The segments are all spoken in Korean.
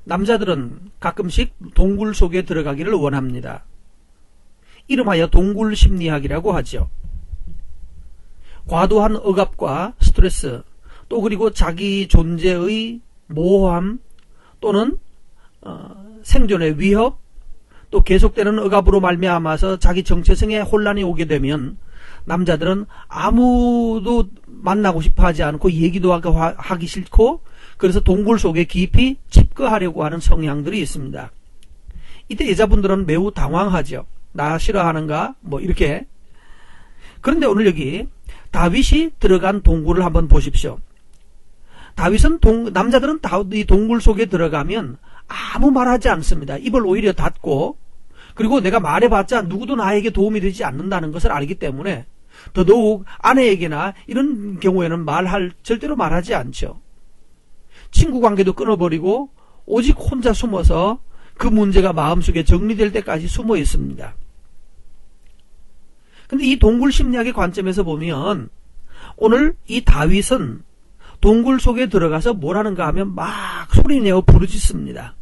남자들은 가끔씩 동굴 속에 들어가기를 원합니다. 이름하여 동굴 심리학이라고 하죠. 과도한 억압과 스트레스, 또 그리고 자기 존재의 모호함 또는 생존의 위협, 또 계속되는 억압으로 말미암아서 자기 정체성에 혼란이 오게 되면 남자들은 아무도 만나고 싶어 하지 않고 얘기도 하기 싫고, 그래서 동굴 속에 깊이 집거하려고 하는 성향들이 있습니다. 이때 여자분들은 매우 당황하죠. 나 싫어하는가? 뭐 이렇게. 그런데 오늘 여기 다윗이 들어간 동굴을 한번 보십시오. 다윗은 남자들은 이 동굴 속에 들어가면 아무 말하지 않습니다. 입을 오히려 닫고, 그리고 내가 말해봤자 누구도 나에게 도움이 되지 않는다는 것을 알기 때문에 더더욱 아내에게나 이런 경우에는 절대로 말하지 않죠. 친구 관계도 끊어버리고 오직 혼자 숨어서 그 문제가 마음속에 정리될 때까지 숨어 있습니다. 근데 이 동굴 심리학의 관점에서 보면 오늘 이 다윗은 동굴 속에 들어가서 뭘 하는가 하면 막 소리내어 부르짖습니다.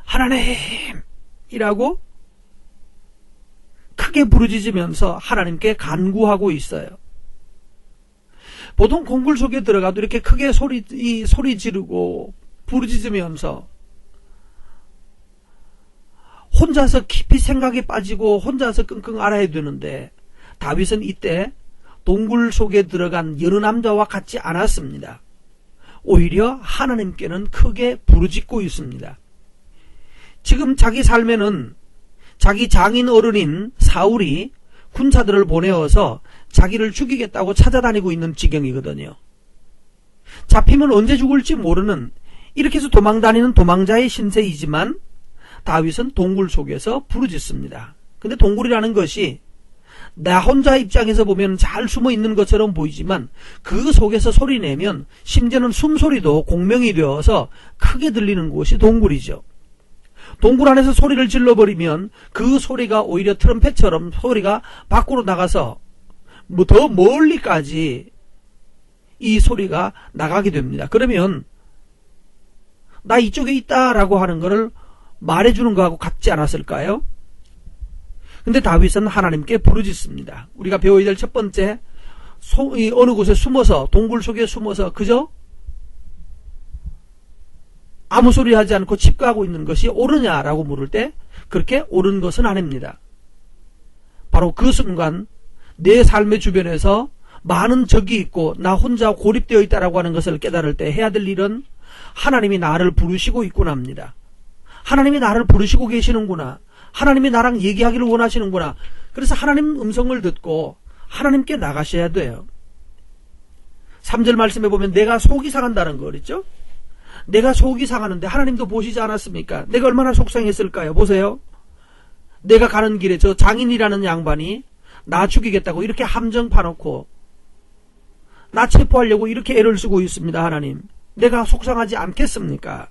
하나님이라고 크게 부르짖으면서 하나님께 간구하고 있어요. 보통 동굴 속에 들어가도 이렇게 크게 소리 지르고 부르짖으면서 혼자서 깊이 생각에 빠지고 혼자서 끙끙 앓아야 되는데, 다윗은 이때 동굴 속에 들어간 여러 남자와 같지 않았습니다. 오히려 하나님께는 크게 부르짖고 있습니다. 지금 자기 삶에는 자기 장인 어른인 사울이 군사들을 보내어서 자기를 죽이겠다고 찾아다니고 있는 지경이거든요. 잡히면 언제 죽을지 모르는, 이렇게 해서 도망다니는 도망자의 신세이지만 다윗은 동굴 속에서 부르짖습니다. 근데 동굴이라는 것이 나 혼자 입장에서 보면 잘 숨어 있는 것처럼 보이지만 그 속에서 소리내면 심지어는 숨소리도 공명이 되어서 크게 들리는 곳이 동굴이죠. 동굴 안에서 소리를 질러버리면 그 소리가 오히려 트럼펫처럼 소리가 밖으로 나가서 더 멀리까지 이 소리가 나가게 됩니다. 그러면 나 이쪽에 있다라고 하는 것을 말해주는 것하고 같지 않았을까요? 근데 다윗은 하나님께 부르짖습니다. 우리가 배워야 될 첫 번째, 어느 곳에 숨어서, 동굴 속에 숨어서 그저 아무 소리 하지 않고 집거하고 있는 것이 옳으냐라고 물을 때 그렇게 옳은 것은 아닙니다. 바로 그 순간 내 삶의 주변에서 많은 적이 있고 나 혼자 고립되어 있다라고 하는 것을 깨달을 때 해야 될 일은 하나님이 나를 부르시고 있구나 합니다. 하나님이 나를 부르시고 계시는구나. 하나님이 나랑 얘기하기를 원하시는구나. 그래서 하나님 음성을 듣고 하나님께 나가셔야 돼요. 3절 말씀에 보면 내가 속이 상한다는 거 그랬죠? 내가 속이 상하는데 하나님도 보시지 않았습니까? 내가 얼마나 속상했을까요? 보세요. 내가 가는 길에 저 장인이라는 양반이 나 죽이겠다고 이렇게 함정 파놓고 나 체포하려고 이렇게 애를 쓰고 있습니다. 하나님, 내가 속상하지 않겠습니까?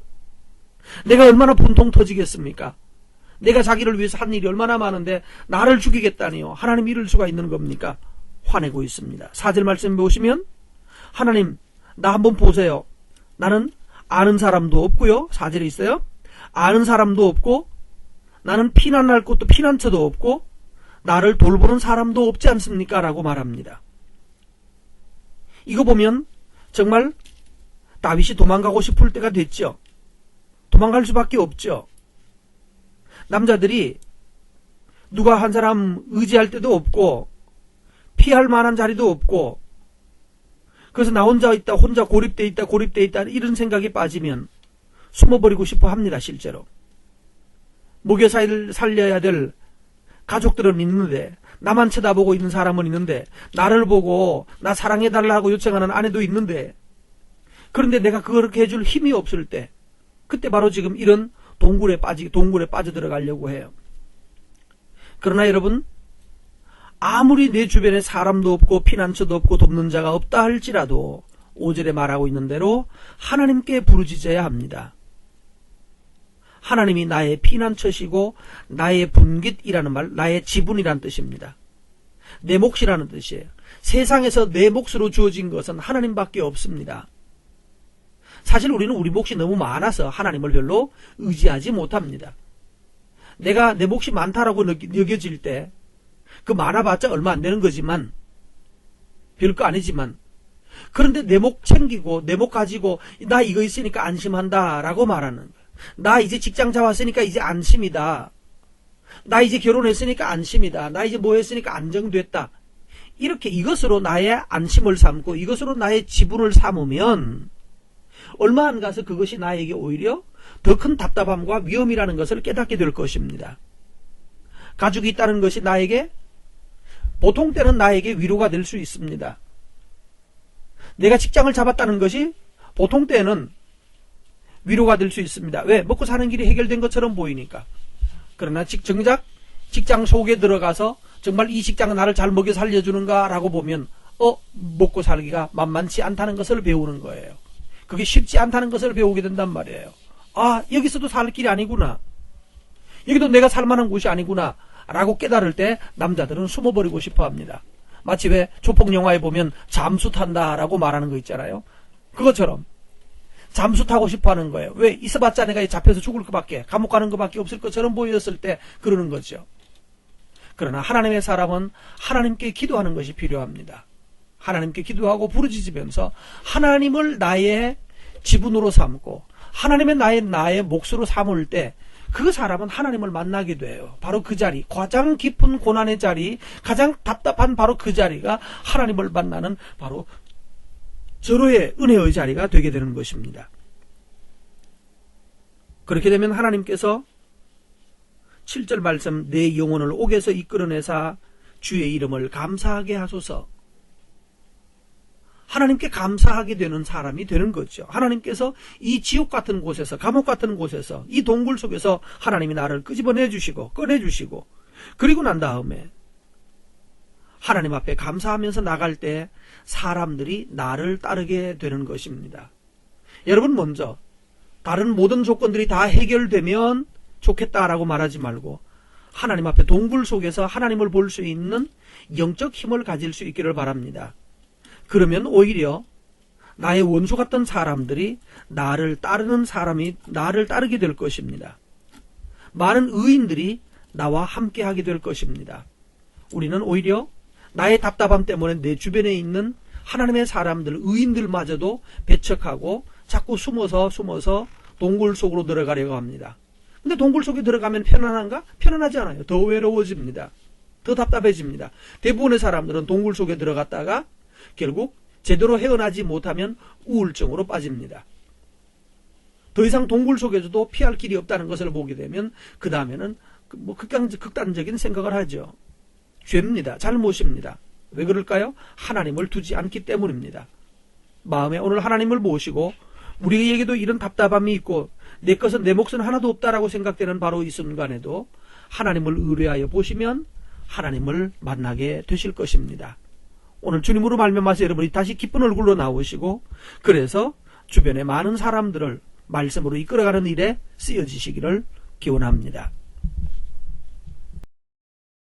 내가 얼마나 분통 터지겠습니까? 내가 자기를 위해서 한 일이 얼마나 많은데 나를 죽이겠다니요. 하나님 이럴 수가 있는 겁니까? 화내고 있습니다. 4절 말씀 보시면 하나님 나 한번 보세요. 나는 아는 사람도 없고요. 4절에 있어요. 아는 사람도 없고 나는 피난할 곳도 피난처도 없고 나를 돌보는 사람도 없지 않습니까? 라고 말합니다. 이거 보면 정말 다윗이 도망가고 싶을 때가 됐죠. 도망갈 수밖에 없죠. 남자들이 누가 한 사람 의지할 데도 없고 피할 만한 자리도 없고, 그래서 나 혼자 있다, 혼자 고립돼 있다 이런 생각에 빠지면 숨어버리고 싶어 합니다. 실제로 목욕사를 살려야 될 가족들은 있는데, 나만 쳐다보고 있는 사람은 있는데, 나를 보고 나 사랑해달라고 요청하는 아내도 있는데, 그런데 내가 그렇게 해줄 힘이 없을 때, 그때 바로 지금 이런 동굴에 빠져들어가려고 해요. 그러나 여러분, 아무리 내 주변에 사람도 없고 피난처도 없고 돕는 자가 없다 할지라도 5절에 말하고 있는 대로 하나님께 부르짖어야 합니다. 하나님이 나의 피난처시고 나의 분깃이라는 말, 나의 지분이라는 뜻입니다. 내 몫이라는 뜻이에요. 세상에서 내 몫으로 주어진 것은 하나님밖에 없습니다. 사실 우리는 우리 몫이 너무 많아서 하나님을 별로 의지하지 못합니다. 내가 내 몫이 많다라고 여겨질 때 그 많아봤자 얼마 안 되는 거지만 별거 아니지만 그런데 내 몫 챙기고 내 몫 가지고 나 이거 있으니까 안심한다 라고 말하는 거야. 나 이제 직장 잡았으니까 이제 안심이다. 나 이제 결혼했으니까 안심이다. 나 이제 뭐 했으니까 안정됐다. 이렇게 이것으로 나의 안심을 삼고 이것으로 나의 지분을 삼으면 얼마 안 가서 그것이 나에게 오히려 더 큰 답답함과 위험이라는 것을 깨닫게 될 것입니다. 가족이 있다는 것이 나에게 보통 때는 나에게 위로가 될 수 있습니다. 내가 직장을 잡았다는 것이 보통 때는 위로가 될 수 있습니다. 왜? 먹고 사는 길이 해결된 것처럼 보이니까. 그러나 정작 직장 속에 들어가서 정말 이 직장은 나를 잘 먹여 살려주는가 라고 보면 먹고 살기가 만만치 않다는 것을 배우는 거예요. 그게 쉽지 않다는 것을 배우게 된단 말이에요. 아, 여기서도 살 길이 아니구나. 여기도 내가 살만한 곳이 아니구나 라고 깨달을 때 남자들은 숨어버리고 싶어 합니다. 마치 왜 조폭 영화에 보면 잠수 탄다 라고 말하는 거 있잖아요. 그것처럼 잠수 타고 싶어 하는 거예요. 왜? 있어봤자 내가 잡혀서 죽을 것밖에, 감옥 가는 것밖에 없을 것처럼 보였을 때 그러는 거죠. 그러나 하나님의 사람은 하나님께 기도하는 것이 필요합니다. 하나님께 기도하고 부르짖으면서 하나님을 나의 지분으로 삼고 하나님의 나의 몫으로 삼을 때 그 사람은 하나님을 만나게 돼요. 바로 그 자리, 가장 깊은 고난의 자리, 가장 답답한 바로 그 자리가 하나님을 만나는 바로 절호의 은혜의 자리가 되게 되는 것입니다. 그렇게 되면 하나님께서 7절 말씀, 내 영혼을 옥에서 이끌어내사 주의 이름을 감사하게 하소서. 하나님께 감사하게 되는 사람이 되는 거죠. 하나님께서 이 지옥 같은 곳에서, 감옥 같은 곳에서, 이 동굴 속에서 하나님이 나를 끄집어내 주시고 꺼내주시고 그리고 난 다음에 하나님 앞에 감사하면서 나갈 때 사람들이 나를 따르게 되는 것입니다. 여러분, 먼저 다른 모든 조건들이 다 해결되면 좋겠다라고 말하지 말고 하나님 앞에 동굴 속에서 하나님을 볼 수 있는 영적 힘을 가질 수 있기를 바랍니다. 그러면 오히려 나의 원수 같던 사람들이 나를 따르게 될 것입니다. 많은 의인들이 나와 함께 하게 될 것입니다. 우리는 오히려 나의 답답함 때문에 내 주변에 있는 하나님의 사람들, 의인들마저도 배척하고 자꾸 숨어서 동굴 속으로 들어가려고 합니다. 근데 동굴 속에 들어가면 편안한가? 편안하지 않아요. 더 외로워집니다. 더 답답해집니다. 대부분의 사람들은 동굴 속에 들어갔다가 결국 제대로 헤어나지 못하면 우울증으로 빠집니다. 더 이상 동굴 속에서도 피할 길이 없다는 것을 보게 되면 그 다음에는 극단적인 생각을 하죠. 죄입니다. 잘못입니다. 왜 그럴까요? 하나님을 두지 않기 때문입니다. 마음에 오늘 하나님을 모시고 우리에게도 이런 답답함이 있고 내 것은 내 몫은 하나도 없다라고 생각되는 바로 이 순간에도 하나님을 의뢰하여 보시면 하나님을 만나게 되실 것입니다. 오늘 주님으로 말미암아서 여러분이 다시 기쁜 얼굴로 나오시고 그래서 주변의 많은 사람들을 말씀으로 이끌어가는 일에 쓰여지시기를 기원합니다.